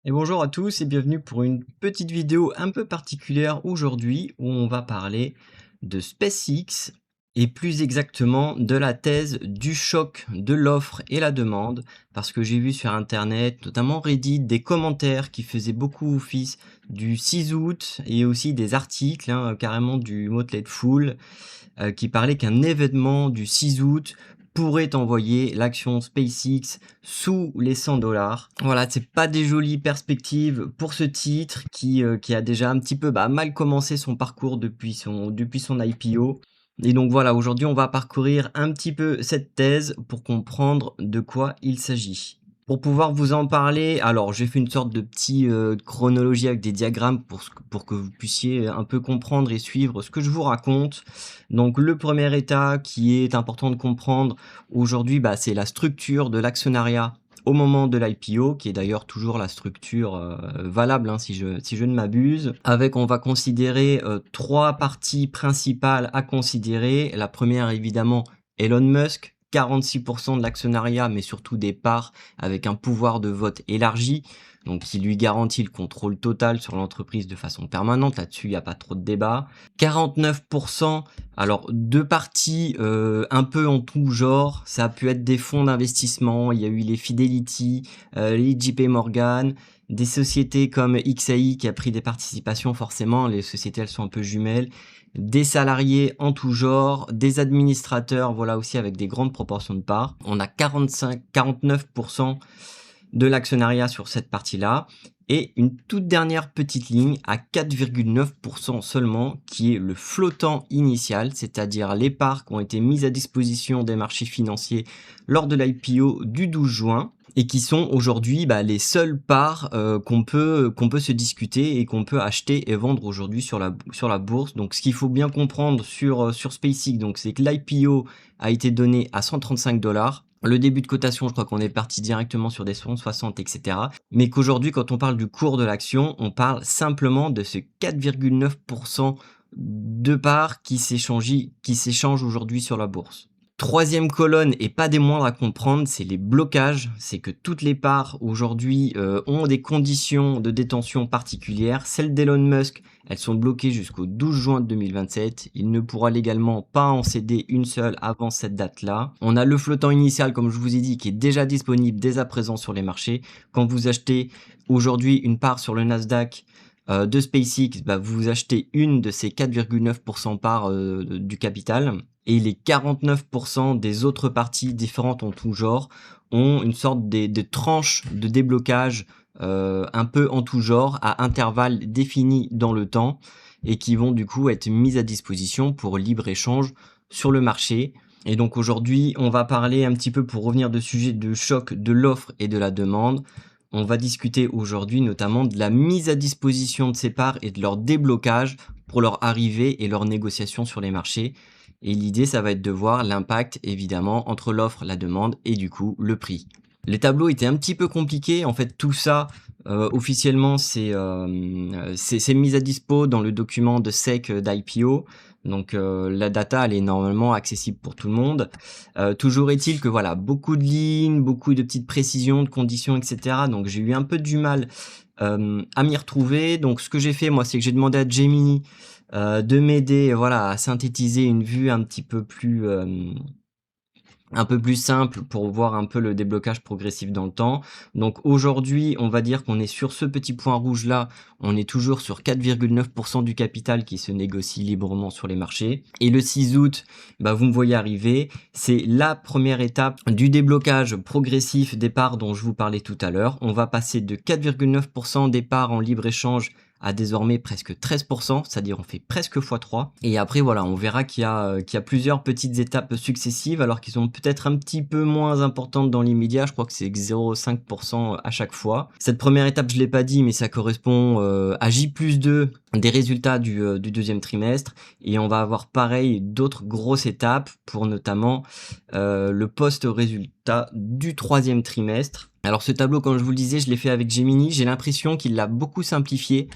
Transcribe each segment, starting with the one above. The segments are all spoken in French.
Et bonjour à tous et bienvenue pour une petite vidéo un peu particulière aujourd'hui où on va parler de SpaceX et plus exactement de la thèse du choc de l'offre et la demande parce que j'ai vu sur internet, notamment Reddit, des commentaires qui faisaient beaucoup office du 6 août et aussi des articles carrément du Motley Fool qui parlait qu'un événement du 6 août pourrait envoyer l'action SpaceX sous les 100 $. Voilà, c'est pas des jolies perspectives pour ce titre qui a déjà un petit peu mal commencé son parcours depuis son IPO. Et donc voilà, aujourd'hui on va parcourir un petit peu cette thèse pour comprendre de quoi il s'agit. Pour pouvoir vous en parler, alors j'ai fait une sorte de petit chronologie avec des diagrammes pour que vous puissiez un peu comprendre et suivre ce que je vous raconte. Donc le premier état qui est important de comprendre aujourd'hui, c'est la structure de l'actionnariat au moment de l'IPO, qui est d'ailleurs toujours la structure valable si je ne m'abuse. Avec, on va considérer trois parties principales à considérer. La première, évidemment, Elon Musk, 46% de l'actionnariat, mais surtout des parts avec un pouvoir de vote élargi, donc qui lui garantit le contrôle total sur l'entreprise de façon permanente. Là-dessus, il n'y a pas trop de débat. 49%, alors deux parties un peu en tout genre. Ça a pu être des fonds d'investissement, il y a eu les Fidelity, les JP Morgan, des sociétés comme XAI qui a pris des participations, forcément, les sociétés elles sont un peu jumelles, des salariés en tout genre, des administrateurs, voilà, aussi avec des grandes proportions de parts. On a 49% de l'actionnariat sur cette partie-là, et une toute dernière petite ligne à 4,9% seulement, qui est le flottant initial, c'est-à-dire les parts qui ont été mises à disposition des marchés financiers lors de l'IPO du 12 juin, et qui sont aujourd'hui les seules parts qu'on peut se discuter et qu'on peut acheter et vendre aujourd'hui sur la bourse. Donc ce qu'il faut bien comprendre sur SpaceX, donc c'est que l'IPO a été donné à 135 $. Le début de cotation, je crois qu'on est parti directement sur des 160, etc. Mais qu'aujourd'hui, quand on parle du cours de l'action, on parle simplement de ce 4,9% de parts qui s'échangent aujourd'hui sur la bourse. Troisième colonne, et pas des moindres à comprendre, c'est les blocages. C'est que toutes les parts aujourd'hui ont des conditions de détention particulières. Celles d'Elon Musk, elles sont bloquées jusqu'au 12 juin 2027. Il ne pourra légalement pas en céder une seule avant cette date-là. On a le flottant initial, comme je vous ai dit, qui est déjà disponible dès à présent sur les marchés. Quand vous achetez aujourd'hui une part sur le Nasdaq de SpaceX, vous achetez une de ces 4,9% parts du capital. Et les 49% des autres parties différentes en tout genre ont une sorte de tranches de déblocage un peu en tout genre à intervalles définis dans le temps et qui vont du coup être mises à disposition pour libre échange sur le marché. Et donc aujourd'hui, on va parler un petit peu, pour revenir de sujet de choc de l'offre et de la demande. On va discuter aujourd'hui notamment de la mise à disposition de ces parts et de leur déblocage pour leur arrivée et leur négociation sur les marchés. Et l'idée, ça va être de voir l'impact, évidemment, entre l'offre, la demande et du coup, le prix. Les tableaux étaient un petit peu compliqués. En fait, tout ça, officiellement, c'est mis à dispo dans le document de SEC d'IPO. Donc, la data, elle est normalement accessible pour tout le monde. Toujours est-il que voilà, beaucoup de lignes, beaucoup de petites précisions, de conditions, etc. Donc, j'ai eu un peu du mal à m'y retrouver. Donc, ce que j'ai fait, moi, c'est que j'ai demandé à Gemini de m'aider, voilà, à synthétiser une vue un peu plus simple pour voir un peu le déblocage progressif dans le temps. Donc aujourd'hui, on va dire qu'on est sur ce petit point rouge là, on est toujours sur 4,9% du capital qui se négocie librement sur les marchés. Et le 6 août, vous me voyez arriver, c'est la première étape du déblocage progressif des parts dont je vous parlais tout à l'heure. On va passer de 4,9% des parts en libre-échange à désormais presque 13%, c'est-à-dire on fait presque x3. Et après voilà, on verra qu'il y a plusieurs petites étapes successives, alors qu'ils sont peut-être un petit peu moins importantes dans l'immédiat. Je crois que c'est 0,5% à chaque fois. Cette première étape, je l'ai pas dit, mais ça correspond à J+2 des résultats du deuxième trimestre. Et on va avoir pareil d'autres grosses étapes pour notamment le post-résultat du troisième trimestre. Alors ce tableau, comme je vous le disais, je l'ai fait avec Gemini. J'ai l'impression qu'il l'a beaucoup simplifié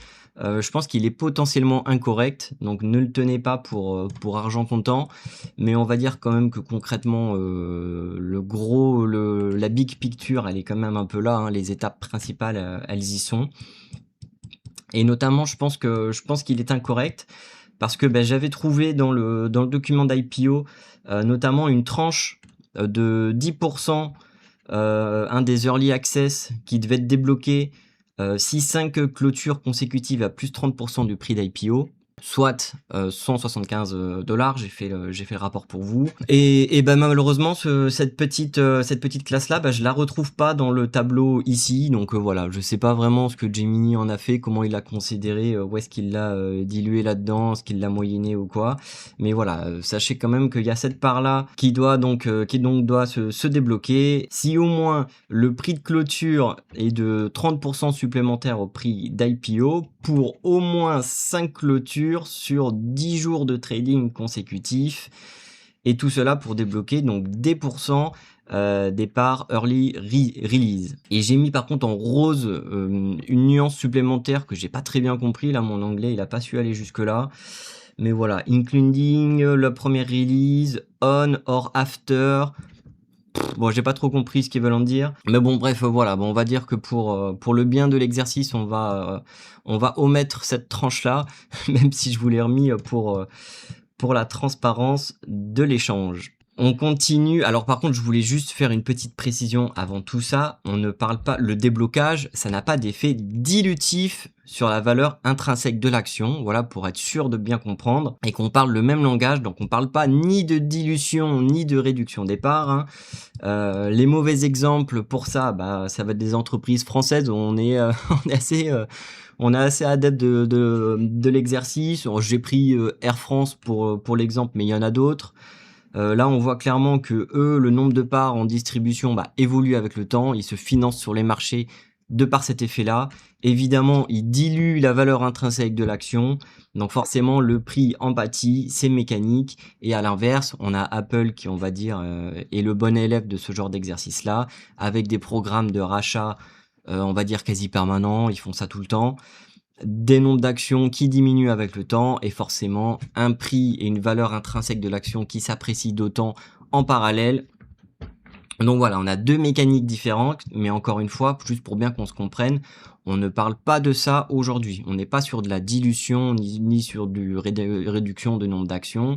Je pense qu'il est potentiellement incorrect, donc ne le tenez pas pour argent comptant. Mais on va dire quand même que concrètement, la big picture, elle est quand même un peu là, hein, les étapes principales, elles y sont. Et notamment, je pense qu'il est incorrect parce que j'avais trouvé dans le document d'IPO, notamment une tranche de 10%, un des early access qui devait être débloqué si 5 clôtures consécutives à plus 30% du prix d'IPO, soit 175 $. J'ai fait le rapport pour vous. Et malheureusement, cette petite classe-là, je la retrouve pas dans le tableau ici. Donc voilà, je sais pas vraiment ce que Gemini en a fait, comment il l'a considéré, où est-ce qu'il l'a dilué là-dedans, est-ce qu'il l'a moyenné ou quoi. Mais voilà, sachez quand même qu'il y a cette part-là qui doit donc se débloquer. Si au moins le prix de clôture est de 30% supplémentaire au prix d'IPO pour au moins 5 clôtures sur 10 jours de trading consécutifs, et tout cela pour débloquer donc des pourcents des parts early release. Et j'ai mis par contre en rose une nuance supplémentaire que j'ai pas très bien compris, là mon anglais il a pas su aller jusque là. Mais voilà, including la première release, on or after. Bon, j'ai pas trop compris ce qu'ils veulent en dire. Mais bon, bref, voilà. Bon, on va dire que pour le bien de l'exercice, on va omettre cette tranche-là, même si je vous l'ai remis pour la transparence de l'échange. On continue. Alors par contre, je voulais juste faire une petite précision avant tout ça. On ne parle pas, le déblocage, ça n'a pas d'effet dilutif sur la valeur intrinsèque de l'action. Voilà, pour être sûr de bien comprendre et qu'on parle le même langage. Donc on parle pas ni de dilution ni de réduction des parts, hein. Les mauvais exemples pour ça, ça va être des entreprises françaises où on est assez adepte de l'exercice. J'ai pris Air France pour l'exemple, mais il y en a d'autres. Là, on voit clairement que eux, le nombre de parts en distribution évolue avec le temps. Ils se financent sur les marchés de par cet effet-là. Évidemment, ils diluent la valeur intrinsèque de l'action. Donc forcément, le prix en pâtit, c'est mécanique. Et à l'inverse, on a Apple qui, on va dire, est le bon élève de ce genre d'exercice-là, avec des programmes de rachat, on va dire quasi permanents. Ils font ça tout le temps. Des nombres d'actions qui diminuent avec le temps et forcément un prix et une valeur intrinsèque de l'action qui s'apprécient d'autant en parallèle. Donc voilà, on a deux mécaniques différentes, mais encore une fois, juste pour bien qu'on se comprenne, on ne parle pas de ça aujourd'hui. On n'est pas sur de la dilution ni sur du réduction de nombre d'actions.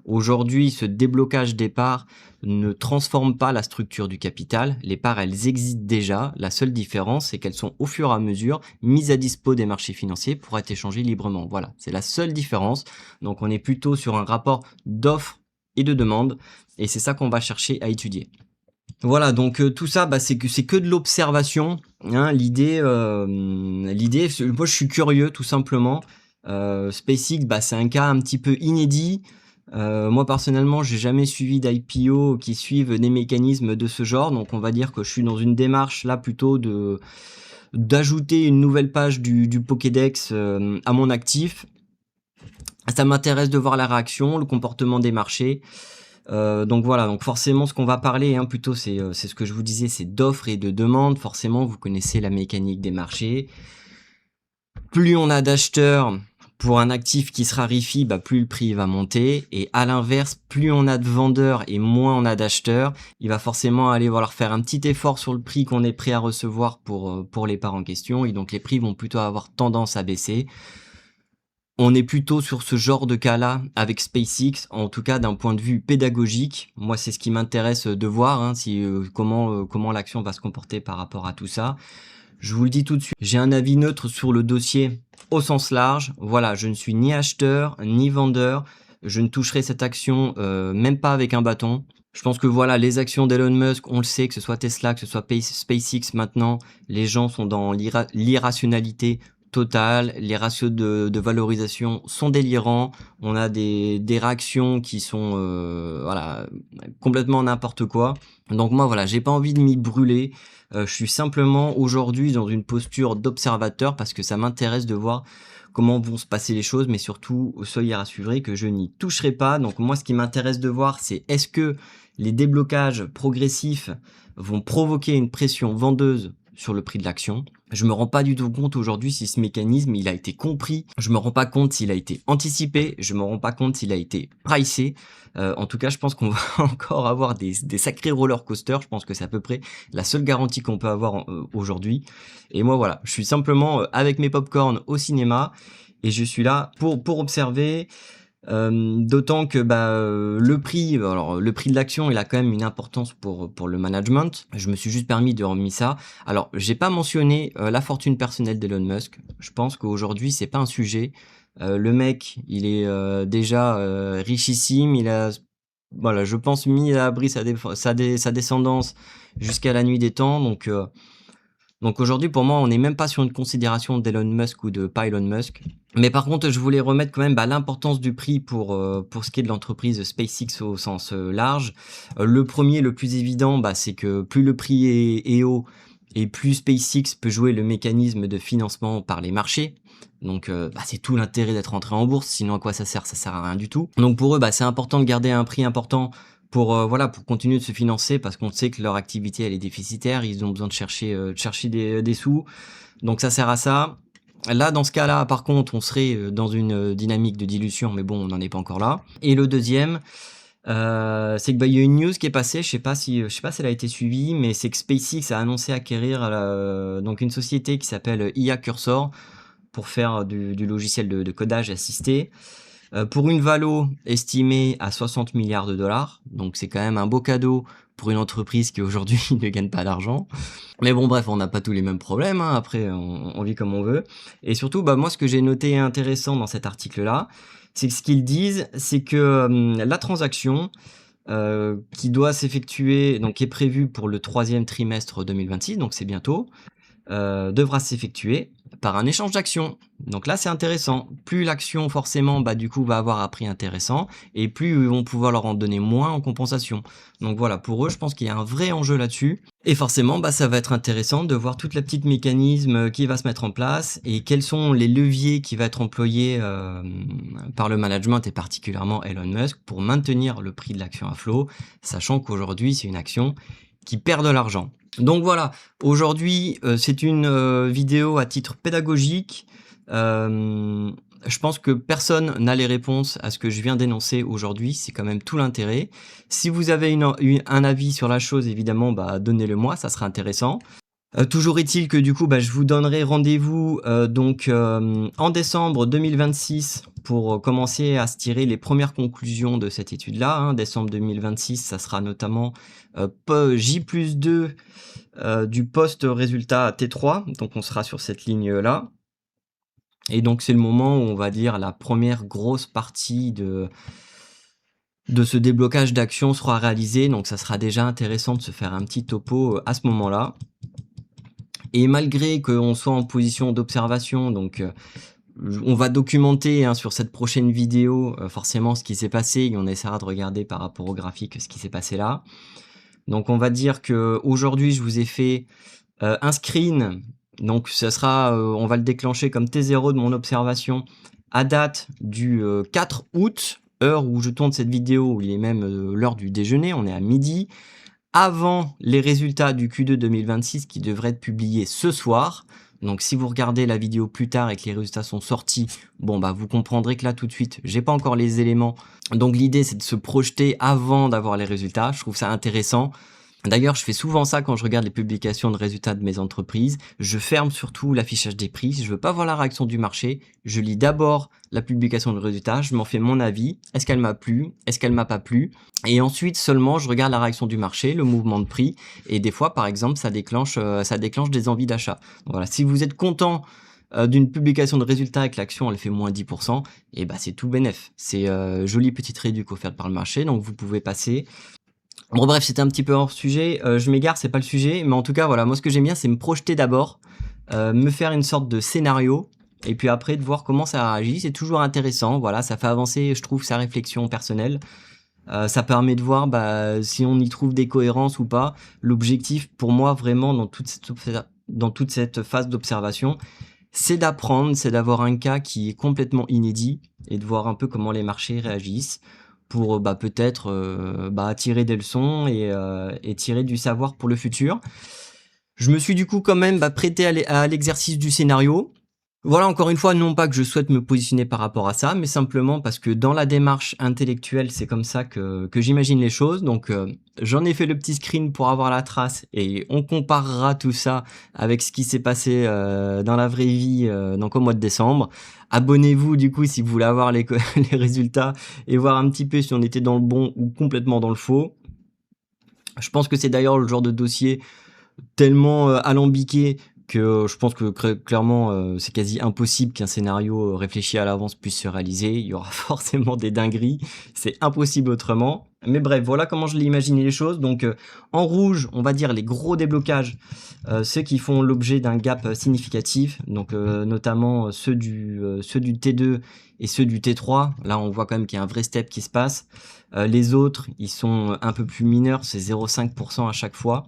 Aujourd'hui, ce déblocage des parts ne transforme pas la structure du capital. Les parts, elles existent déjà. La seule différence, c'est qu'elles sont au fur et à mesure mises à dispo des marchés financiers pour être échangées librement. Voilà, c'est la seule différence. Donc on est plutôt sur un rapport d'offre et de demande, et c'est ça qu'on va chercher à étudier. Voilà, donc tout ça, c'est que de l'observation, hein. L'idée, moi je suis curieux tout simplement. SpaceX, c'est un cas un petit peu inédit. Moi personnellement, j'ai jamais suivi d'IPO qui suivent des mécanismes de ce genre, donc on va dire que je suis dans une démarche là plutôt d'ajouter une nouvelle page du Pokédex à mon actif. Ça m'intéresse de voir la réaction, le comportement des marchés. Donc voilà, donc forcément ce qu'on va parler plutôt c'est ce que je vous disais, c'est d'offres et de demandes. Forcément vous connaissez la mécanique des marchés. Plus on a d'acheteurs pour un actif qui se raréfie, plus le prix va monter, et à l'inverse, plus on a de vendeurs et moins on a d'acheteurs, il va forcément aller falloir faire un petit effort sur le prix qu'on est prêt à recevoir pour les parts en question, et donc les prix vont plutôt avoir tendance à baisser. On est plutôt sur ce genre de cas-là avec SpaceX, en tout cas d'un point de vue pédagogique. Moi, c'est ce qui m'intéresse de voir, comment l'action va se comporter par rapport à tout ça. Je vous le dis tout de suite, j'ai un avis neutre sur le dossier au sens large. Voilà, je ne suis ni acheteur ni vendeur. Je ne toucherai cette action même pas avec un bâton. Je pense que voilà, les actions d'Elon Musk, on le sait, que ce soit Tesla, que ce soit SpaceX maintenant, les gens sont dans l'irrationalité totale. Les ratios de valorisation sont délirants. On a des réactions qui sont complètement n'importe quoi. Donc moi voilà, j'ai pas envie de m'y brûler. Je suis simplement aujourd'hui dans une posture d'observateur parce que ça m'intéresse de voir comment vont se passer les choses, mais surtout soyez rassurés que je n'y toucherai pas. Donc moi ce qui m'intéresse de voir, c'est est-ce que les déblocages progressifs vont provoquer une pression vendeuse sur le prix de l'action. Je me rends pas du tout compte aujourd'hui si ce mécanisme il a été compris, je me rends pas compte s'il a été anticipé, je me rends pas compte s'il a été pricé. En tout cas, je pense qu'on va encore avoir des sacrés roller coasters. Je pense que c'est à peu près la seule garantie qu'on peut avoir aujourd'hui. Et moi voilà, je suis simplement avec mes popcorn au cinéma et je suis là pour observer. D'autant que le prix, alors le prix de l'action, il a quand même une importance pour le management. Je me suis juste permis de remettre ça. Alors, j'ai pas mentionné la fortune personnelle d'Elon Musk. Je pense qu'aujourd'hui, c'est pas un sujet. Le mec, il est déjà richissime. Il a, voilà, je pense, mis à l'abri sa descendance jusqu'à la nuit des temps. Donc aujourd'hui, pour moi, on n'est même pas sur une considération d'Elon Musk ou de pas Elon Musk. Mais par contre, je voulais remettre quand même l'importance du prix pour ce qui est de l'entreprise SpaceX au sens large. Le premier, le plus évident, c'est que plus le prix est haut et plus SpaceX peut jouer le mécanisme de financement par les marchés. Donc c'est tout l'intérêt d'être entré en bourse, sinon à quoi ça sert? Ça sert à rien du tout. Donc pour eux, c'est important de garder un prix important pour continuer de se financer parce qu'on sait que leur activité elle est déficitaire, ils ont besoin de chercher des sous. Donc ça sert à ça. Là, dans ce cas-là, par contre, on serait dans une dynamique de dilution, mais bon, on n'en est pas encore là. Et le deuxième, c'est que il y a une news qui est passée, je sais pas si elle a été suivie, mais c'est que SpaceX a annoncé acquérir donc une société qui s'appelle IA Cursor pour faire du logiciel de codage assisté. Pour une valo estimée à 60 milliards de dollars, donc c'est quand même un beau cadeau pour une entreprise qui aujourd'hui ne gagne pas d'argent. Mais bon bref, on n'a pas tous les mêmes problèmes, hein. Après on vit comme on veut. Et surtout, moi ce que j'ai noté intéressant dans cet article-là, c'est que ce qu'ils disent, c'est que la transaction qui doit s'effectuer, donc qui est prévue pour le 3e trimestre 2026, donc c'est bientôt, devra s'effectuer par un échange d'actions. Donc là c'est intéressant, plus l'action forcément du coup va avoir un prix intéressant et plus ils vont pouvoir leur en donner moins en compensation. Donc voilà, pour eux je pense qu'il y a un vrai enjeu là-dessus et forcément ça va être intéressant de voir toute la petite mécanisme qui va se mettre en place et quels sont les leviers qui va être employés par le management et particulièrement Elon Musk pour maintenir le prix de l'action à flot, sachant qu'aujourd'hui c'est une action qui perd de l'argent. Donc voilà, aujourd'hui c'est une vidéo à titre pédagogique. Je pense que personne n'a les réponses à ce que je viens d'énoncer aujourd'hui, c'est quand même tout l'intérêt. Si vous avez un avis sur la chose, évidemment, donnez-le moi, ça sera intéressant. Toujours est-il que du coup, je vous donnerai rendez-vous en décembre 2026 pour commencer à se tirer les premières conclusions de cette étude-là. Hein. Décembre 2026, ça sera notamment J+2 du post-résultat T3. Donc on sera sur cette ligne-là. Et donc c'est le moment où on va dire la première grosse partie de ce déblocage d'actions sera réalisée. Donc ça sera déjà intéressant de se faire un petit topo à ce moment-là. Et malgré qu'on soit en position d'observation, donc on va documenter sur cette prochaine vidéo forcément ce qui s'est passé et on essaiera de regarder par rapport au graphique ce qui s'est passé là. Donc on va dire que aujourd'hui je vous ai fait un screen, donc ça sera, on va le déclencher comme T0 de mon observation à date du 4 août, heure où je tourne cette vidéo, où il est même l'heure du déjeuner, on est à midi. Avant les résultats du Q2 2026 qui devraient être publiés ce soir. Donc si vous regardez la vidéo plus tard et que les résultats sont sortis, vous comprendrez que là tout de suite, j'ai pas encore les éléments. Donc l'idée c'est de se projeter avant d'avoir les résultats. Je trouve ça intéressant. D'ailleurs, je fais souvent ça quand je regarde les publications de résultats de mes entreprises. Je ferme surtout l'affichage des prix. Si je veux pas voir la réaction du marché, je lis d'abord la publication de résultats, je m'en fais mon avis. Est-ce qu'elle m'a plu? Est-ce qu'elle m'a pas plu? Et ensuite seulement, je regarde la réaction du marché, le mouvement de prix. Et des fois, par exemple, ça déclenche des envies d'achat. Voilà, si vous êtes content d'une publication de résultats et que l'action elle fait moins 10%, et c'est tout bénef. C'est jolie petite réduc offerte par le marché, donc vous pouvez passer. Bon bref, c'était un petit peu hors sujet, je m'égare, c'est pas le sujet, mais en tout cas voilà, moi ce que j'aime bien c'est me projeter d'abord, me faire une sorte de scénario, et puis après de voir comment ça réagit, c'est toujours intéressant, voilà, ça fait avancer je trouve sa réflexion personnelle, ça permet de voir si on y trouve des cohérences ou pas. L'objectif pour moi vraiment dans toute cette phase d'observation, c'est d'apprendre, c'est d'avoir un cas qui est complètement inédit, et de voir un peu comment les marchés réagissent, pour peut-être tirer des leçons et tirer du savoir pour le futur. Je me suis du coup quand même prêté à l'exercice du scénario. Voilà, encore une fois, non pas que je souhaite me positionner par rapport à ça, mais simplement parce que dans la démarche intellectuelle, c'est comme ça que j'imagine les choses. Donc, j'en ai fait le petit screen pour avoir la trace et on comparera tout ça avec ce qui s'est passé dans la vraie vie donc au mois de décembre. Abonnez-vous du coup si vous voulez avoir les résultats et voir un petit peu si on était dans le bon ou complètement dans le faux. Je pense que c'est d'ailleurs le genre de dossier tellement alambiqué que je pense que clairement c'est quasi impossible qu'un scénario réfléchi à l'avance puisse se réaliser. Il y aura forcément des dingueries, c'est impossible autrement. Mais bref, voilà comment je l'ai imaginé les choses. Donc en rouge, on va dire les gros déblocages, ceux qui font l'objet d'un gap significatif, donc notamment ceux du T2 et ceux du T3. Là, on voit quand même qu'il y a un vrai step qui se passe. Les autres, ils sont un peu plus mineurs, c'est 0,5% à chaque fois.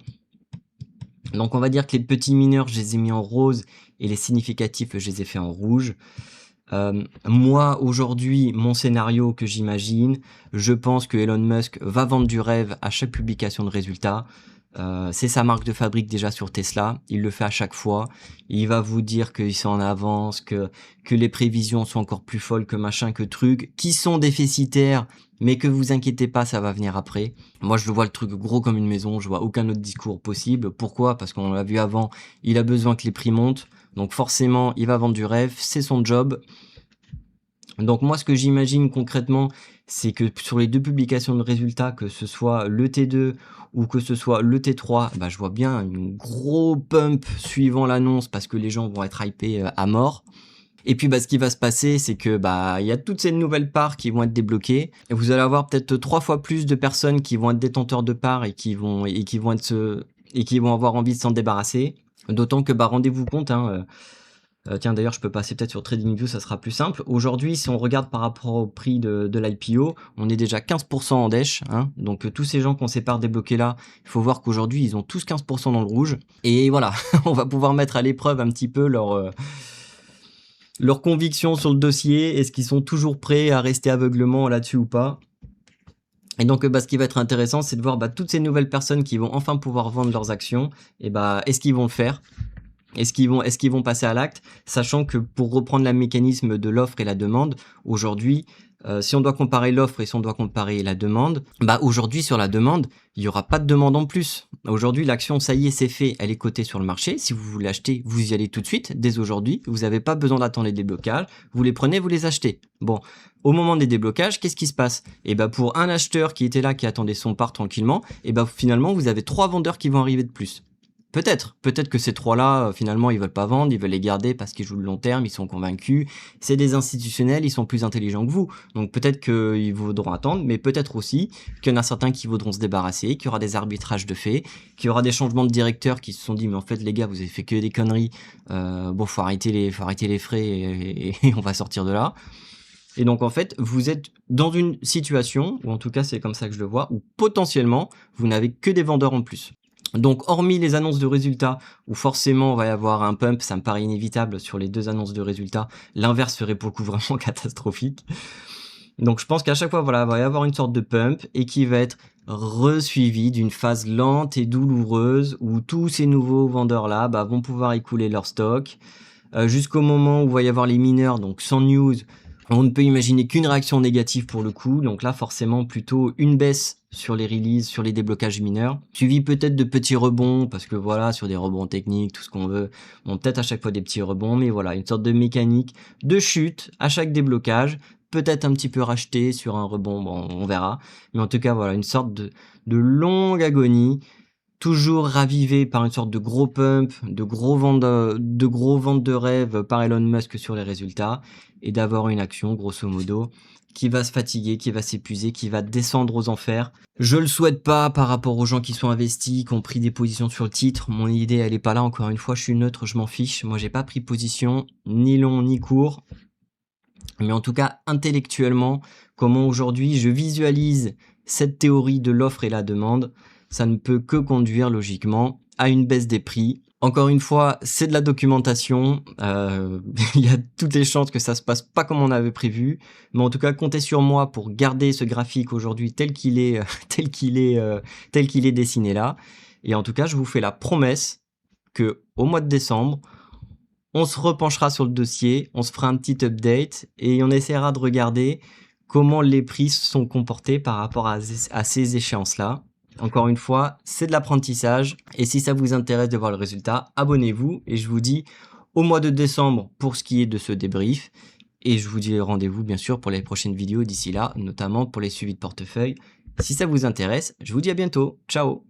Donc on va dire que les petits mineurs, je les ai mis en rose et les significatifs, je les ai fait en rouge. Moi, aujourd'hui, mon scénario que j'imagine, je pense que Elon Musk va vendre du rêve à chaque publication de résultats. C'est sa marque de fabrique déjà sur Tesla, il le fait à chaque fois. Il va vous dire qu'ils sont en avance, que les prévisions sont encore plus folles que machin, que truc, qui sont déficitaires, mais que vous inquiétez pas, ça va venir après. Moi, je le vois le truc gros comme une maison, je vois aucun autre discours possible. Pourquoi? Parce qu'on l'a vu avant, il a besoin que les prix montent, donc forcément, il va vendre du rêve, c'est son job. Donc moi, ce que j'imagine concrètement, c'est que sur les deux publications de résultats, que ce soit le T2 ou que ce soit le T3, je vois bien une gros pump suivant l'annonce parce que les gens vont être hypés à mort. Et puis ce qui va se passer, c'est que il y a toutes ces nouvelles parts qui vont être débloquées. Et vous allez avoir peut-être 3 fois plus de personnes qui vont être détenteurs de parts et qui vont avoir envie de s'en débarrasser. D'autant que rendez-vous compte, tiens, d'ailleurs, je peux passer peut-être sur TradingView, ça sera plus simple. Aujourd'hui, si on regarde par rapport au prix de l'IPO, on est déjà 15% en dèche. Donc, tous ces gens qu'on sépare débloqués là, il faut voir qu'aujourd'hui, ils ont tous 15% dans le rouge. Et voilà, on va pouvoir mettre à l'épreuve un petit peu leur conviction sur le dossier. Est-ce qu'ils sont toujours prêts à rester aveuglement là-dessus ou pas? Et donc, ce qui va être intéressant, c'est de voir toutes ces nouvelles personnes qui vont enfin pouvoir vendre leurs actions. Et est-ce qu'ils vont le faire? Est-ce qu'ils vont passer à l'acte, sachant que pour reprendre le mécanisme de l'offre et la demande, aujourd'hui, si on doit comparer l'offre et si on doit comparer la demande, aujourd'hui sur la demande, il n'y aura pas de demande en plus. Aujourd'hui, l'action, ça y est, c'est fait, elle est cotée sur le marché. Si vous voulez acheter, vous y allez tout de suite, dès aujourd'hui. Vous n'avez pas besoin d'attendre les déblocages. Vous les prenez, vous les achetez. Bon, au moment des déblocages, qu'est-ce qui se passe? Pour un acheteur qui était là, qui attendait son part tranquillement, finalement, vous avez 3 vendeurs qui vont arriver de plus. Peut-être que ces 3-là, finalement, ils veulent pas vendre, ils veulent les garder parce qu'ils jouent le long terme, ils sont convaincus. C'est des institutionnels, ils sont plus intelligents que vous. Donc peut-être qu'ils voudront attendre, mais peut-être aussi qu'il y en a certains qui voudront se débarrasser, qu'il y aura des arbitrages de fait, qu'il y aura des changements de directeurs qui se sont dit, mais en fait, les gars, vous avez fait que des conneries. Faut arrêter les frais et on va sortir de là. Et donc en fait, vous êtes dans une situation, ou en tout cas c'est comme ça que je le vois, où potentiellement, vous n'avez que des vendeurs en plus. Donc hormis les annonces de résultats, où forcément on va y avoir un pump, ça me paraît inévitable sur les 2 annonces de résultats, l'inverse serait pour le coup vraiment catastrophique. Donc je pense qu'à chaque fois, il va y avoir une sorte de pump et qui va être resuivi d'une phase lente et douloureuse où tous ces nouveaux vendeurs-là vont pouvoir écouler leur stock jusqu'au moment où il va y avoir les mineurs, donc sans news. On ne peut imaginer qu'une réaction négative pour le coup, donc là forcément plutôt une baisse sur les releases, sur les déblocages mineurs, suivi peut-être de petits rebonds, parce que voilà, sur des rebonds techniques, tout ce qu'on veut, peut-être à chaque fois des petits rebonds, mais voilà, une sorte de mécanique de chute à chaque déblocage, peut-être un petit peu racheté sur un rebond, on verra, mais en tout cas voilà, une sorte de longue agonie, toujours ravivé par une sorte de gros pump, de gros ventes de rêve par Elon Musk sur les résultats, et d'avoir une action, grosso modo, qui va se fatiguer, qui va s'épuiser, qui va descendre aux enfers. Je le souhaite pas par rapport aux gens qui sont investis, qui ont pris des positions sur le titre. Mon idée, elle est pas là, encore une fois, je suis neutre, je m'en fiche. Moi, j'ai pas pris position, ni long, ni court. Mais en tout cas, intellectuellement, comment aujourd'hui je visualise cette théorie de l'offre et la demande, ça ne peut que conduire logiquement à une baisse des prix. Encore une fois, c'est de la documentation, il y a toutes les chances que ça se passe pas comme on avait prévu, mais en tout cas, comptez sur moi pour garder ce graphique aujourd'hui tel qu'il est dessiné là. Et en tout cas, je vous fais la promesse que au mois de décembre, on se repenchera sur le dossier, on se fera un petit update et on essaiera de regarder comment les prix se sont comportés par rapport à ces échéances-là. Encore une fois, c'est de l'apprentissage et si ça vous intéresse de voir le résultat, abonnez-vous et je vous dis au mois de décembre pour ce qui est de ce débrief et je vous dis rendez-vous bien sûr pour les prochaines vidéos d'ici là, notamment pour les suivis de portefeuille. Si ça vous intéresse, je vous dis à bientôt. Ciao!